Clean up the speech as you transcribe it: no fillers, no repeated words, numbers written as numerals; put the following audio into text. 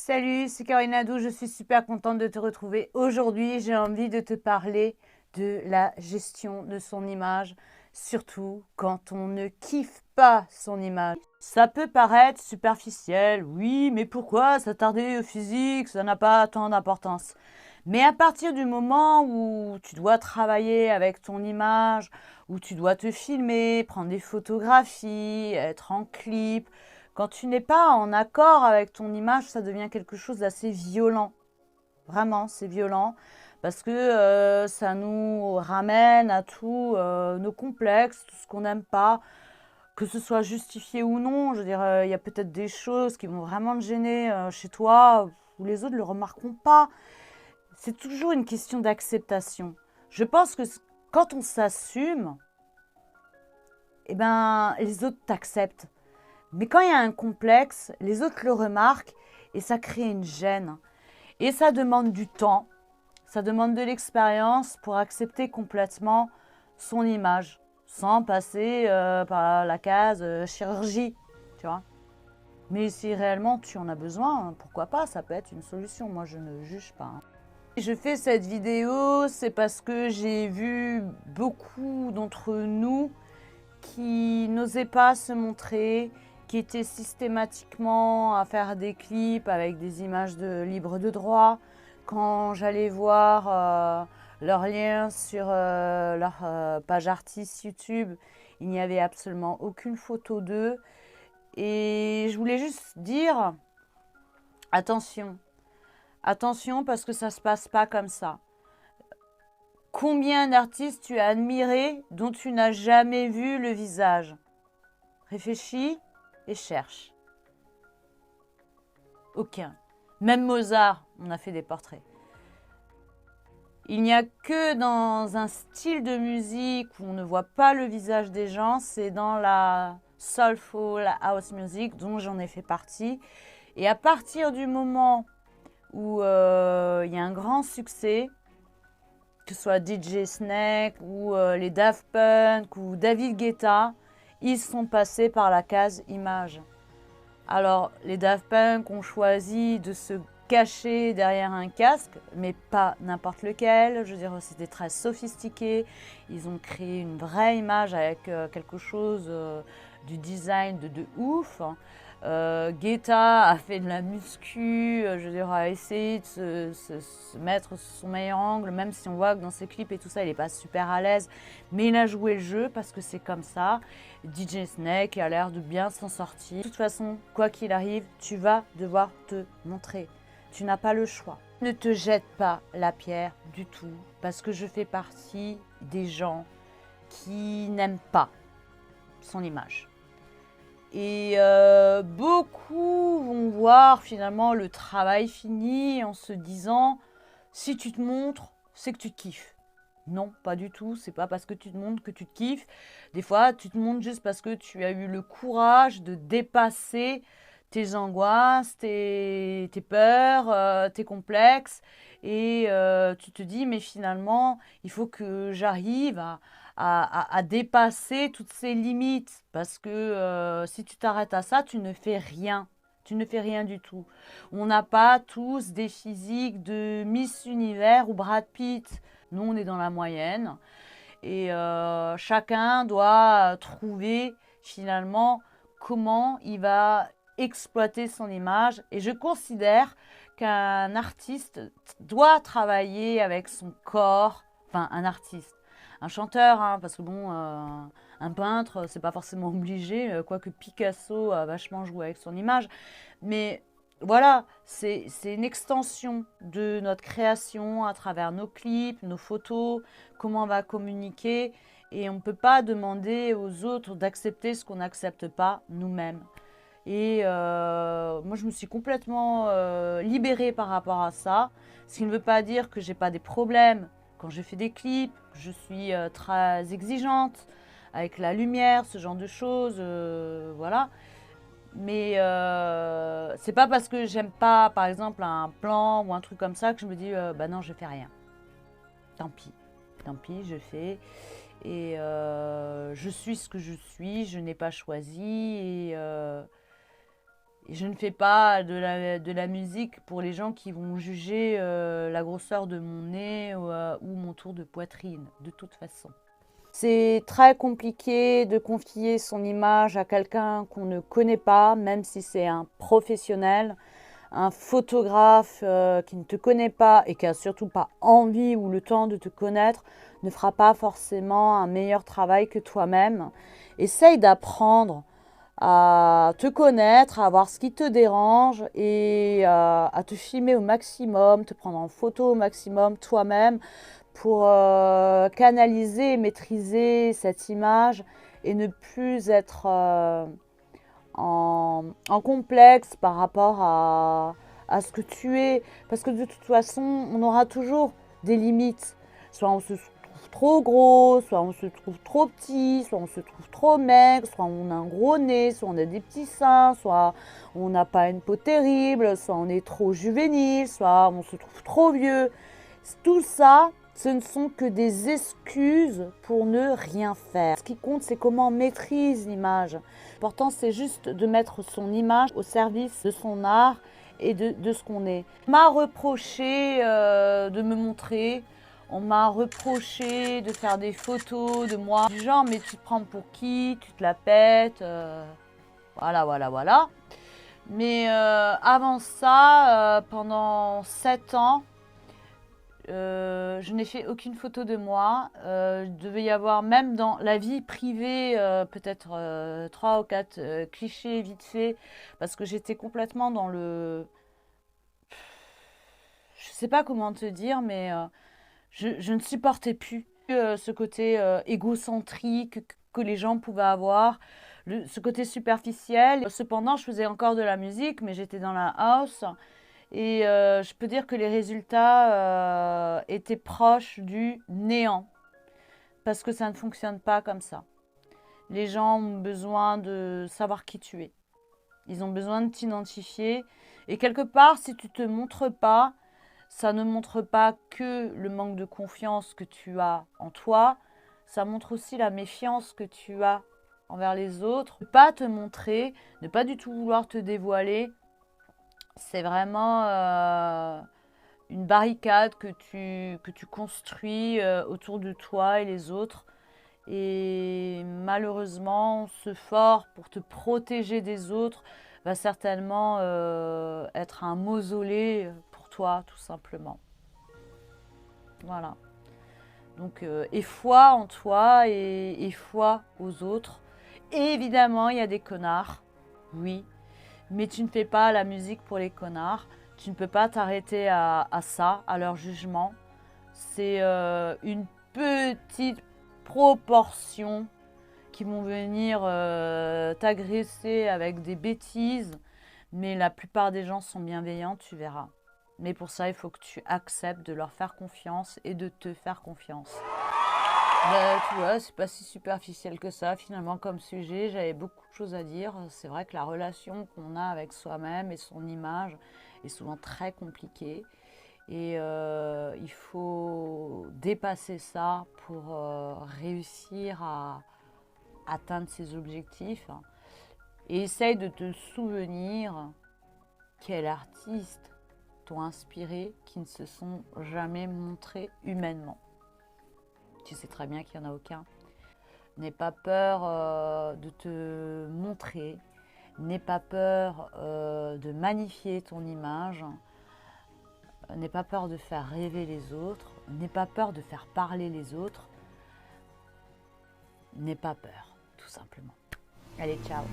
Salut, c'est Caroline Adou, je suis super contente de te retrouver. Aujourd'hui, j'ai envie de te parler de la gestion de son image, surtout quand on ne kiffe pas son image. Ça peut paraître superficiel, oui, mais pourquoi s'attarder au physique, ça n'a pas tant d'importance. Mais à partir du moment où tu dois travailler avec ton image, où tu dois te filmer, prendre des photographies, être en clip, quand tu n'es pas en accord avec ton image, ça devient quelque chose d'assez violent. Vraiment, c'est violent parce que ça nous ramène à tous nos complexes, tout ce qu'on n'aime pas, que ce soit justifié ou non. Je veux dire, il y a peut-être des choses qui vont vraiment te gêner chez toi où les autres ne le remarqueront pas. C'est toujours une question d'acceptation. Je pense que quand on s'assume, eh ben, les autres t'acceptent. Mais quand il y a un complexe, les autres le remarquent et ça crée une gêne. Et ça demande du temps, ça demande de l'expérience pour accepter complètement son image, sans passer par la case chirurgie, tu vois. Mais si réellement tu en as besoin, pourquoi pas, ça peut être une solution. Moi, je ne juge pas. Je fais cette vidéo, c'est parce que j'ai vu beaucoup d'entre nous qui n'osaient pas se montrer, qui étaient systématiquement à faire des clips avec des images de libres de droit. Quand j'allais voir leurs liens sur leur page artiste YouTube, il n'y avait absolument aucune photo d'eux. Et je voulais juste dire, attention, attention parce que ça ne se passe pas comme ça. Combien d'artistes tu as admirés dont tu n'as jamais vu le visage? Réfléchis et cherche. Aucun. Même Mozart, on a fait des portraits. Il n'y a que dans un style de musique où on ne voit pas le visage des gens, c'est dans la soulful house music dont j'en ai fait partie. Et à partir du moment où il y a un grand succès, que ce soit DJ Snake ou les Daft Punk ou David Guetta, ils sont passés par la case image. Alors, les Daft Punk ont choisi de se cacher derrière un casque, mais pas n'importe lequel. Je veux dire, c'était très sophistiqué. Ils ont créé une vraie image avec quelque chose du design de ouf. Guetta a fait de la muscu, je veux dire, a essayé de se mettre sur son meilleur angle, même si on voit que dans ses clips et tout ça, il n'est pas super à l'aise. Mais il a joué le jeu parce que c'est comme ça. DJ Snake a l'air de bien s'en sortir. De toute façon, quoi qu'il arrive, tu vas devoir te montrer. Tu n'as pas le choix. Ne te jette pas la pierre du tout, parce que je fais partie des gens qui n'aiment pas son image. Et beaucoup vont voir finalement le travail fini en se disant, si tu te montres, c'est que tu te kiffes. Non, pas du tout. C'est pas parce que tu te montres que tu te kiffes. Des fois, tu te montres juste parce que tu as eu le courage de dépasser tes angoisses, tes peurs, tes complexes. Et tu te dis, mais finalement, il faut que j'arrive à dépasser toutes ces limites. Parce que si tu t'arrêtes à ça, tu ne fais rien. Tu ne fais rien du tout. On n'a pas tous des physiques de Miss Univers ou Brad Pitt. Nous, on est dans la moyenne. Et chacun doit trouver finalement comment il va exploiter son image. Et je considère qu'un artiste doit travailler avec son corps. Enfin, un artiste. Un chanteur, hein, parce que bon, un peintre, c'est pas forcément obligé, quoique Picasso a vachement joué avec son image. Mais voilà, c'est une extension de notre création à travers nos clips, nos photos, comment on va communiquer. Et on ne peut pas demander aux autres d'accepter ce qu'on n'accepte pas nous-mêmes. Et moi, je me suis complètement libérée par rapport à ça. Ce qui ne veut pas dire que j'ai pas des problèmes quand je fais des clips. Je suis très exigeante avec la lumière, ce genre de choses. Voilà. Mais c'est pas parce que j'aime pas, par exemple, un plan ou un truc comme ça que je me dis, bah non, je fais rien. Tant pis. Tant pis, je fais. Et je suis ce que je suis. Je n'ai pas choisi. Et Et je ne fais pas de la musique pour les gens qui vont juger la grosseur de mon nez ou mon tour de poitrine, de toute façon. C'est très compliqué de confier son image à quelqu'un qu'on ne connaît pas, même si c'est un professionnel, un photographe qui ne te connaît pas et qui a surtout pas envie ou le temps de te connaître, ne fera pas forcément un meilleur travail que toi-même. Essaye d'apprendre à te connaître, à voir ce qui te dérange et à te filmer au maximum, te prendre en photo au maximum toi-même pour canaliser et maîtriser cette image et ne plus être en complexe par rapport à ce que tu es. Parce que de toute façon, on aura toujours des limites. Soit on se trouve trop gros, soit on se trouve trop petit, soit on se trouve trop maigre, soit on a un gros nez, soit on a des petits seins, soit on n'a pas une peau terrible, soit on est trop juvénile, soit on se trouve trop vieux. Tout ça, ce ne sont que des excuses pour ne rien faire. Ce qui compte, c'est comment on maîtrise l'image. L'important, c'est juste de mettre son image au service de son art et de ce qu'on est. On m'a reproché de me montrer. On m'a reproché de faire des photos de moi. Du genre, mais tu te prends pour qui? Tu te la pètes voilà. Mais avant ça, pendant 7 ans, je n'ai fait aucune photo de moi. Il devait y avoir, même dans la vie privée, peut-être 3 ou 4 clichés vite fait, parce que j'étais complètement dans le... Je sais pas comment te dire, mais je ne supportais plus ce côté égocentrique que les gens pouvaient avoir, ce côté superficiel. Cependant, je faisais encore de la musique, mais j'étais dans la house. Et je peux dire que les résultats étaient proches du néant. Parce que ça ne fonctionne pas comme ça. Les gens ont besoin de savoir qui tu es. Ils ont besoin de t'identifier. Et quelque part, si tu ne te montres pas, ça ne montre pas que le manque de confiance que tu as en toi. Ça montre aussi la méfiance que tu as envers les autres. Ne pas te montrer, ne pas du tout vouloir te dévoiler, c'est vraiment une barricade que tu construis autour de toi et les autres. Et malheureusement, ce fort pour te protéger des autres va certainement être un mausolée pour toi, tout simplement. Voilà. Donc, aie foi en toi et foi aux autres. Et évidemment, il y a des connards, oui. Mais tu ne fais pas la musique pour les connards. Tu ne peux pas t'arrêter à ça, à leur jugement. C'est une petite proportion qui vont venir t'agresser avec des bêtises. Mais la plupart des gens sont bienveillants, tu verras. Mais pour ça, il faut que tu acceptes de leur faire confiance et de te faire confiance. Tu vois, c'est pas si superficiel que ça finalement comme sujet. J'avais beaucoup de choses à dire. C'est vrai que la relation qu'on a avec soi-même et son image est souvent très compliquée. Et il faut dépasser ça pour réussir à atteindre ses objectifs. Et essaye de te souvenir quels artistes t'ont inspiré qui ne se sont jamais montrés humainement. Tu sais très bien qu'il n'y en a aucun. N'aie pas peur de te montrer. N'aie pas peur de magnifier ton image. N'aie pas peur de faire rêver les autres. N'aie pas peur de faire parler les autres. N'aie pas peur, tout simplement. Allez, ciao.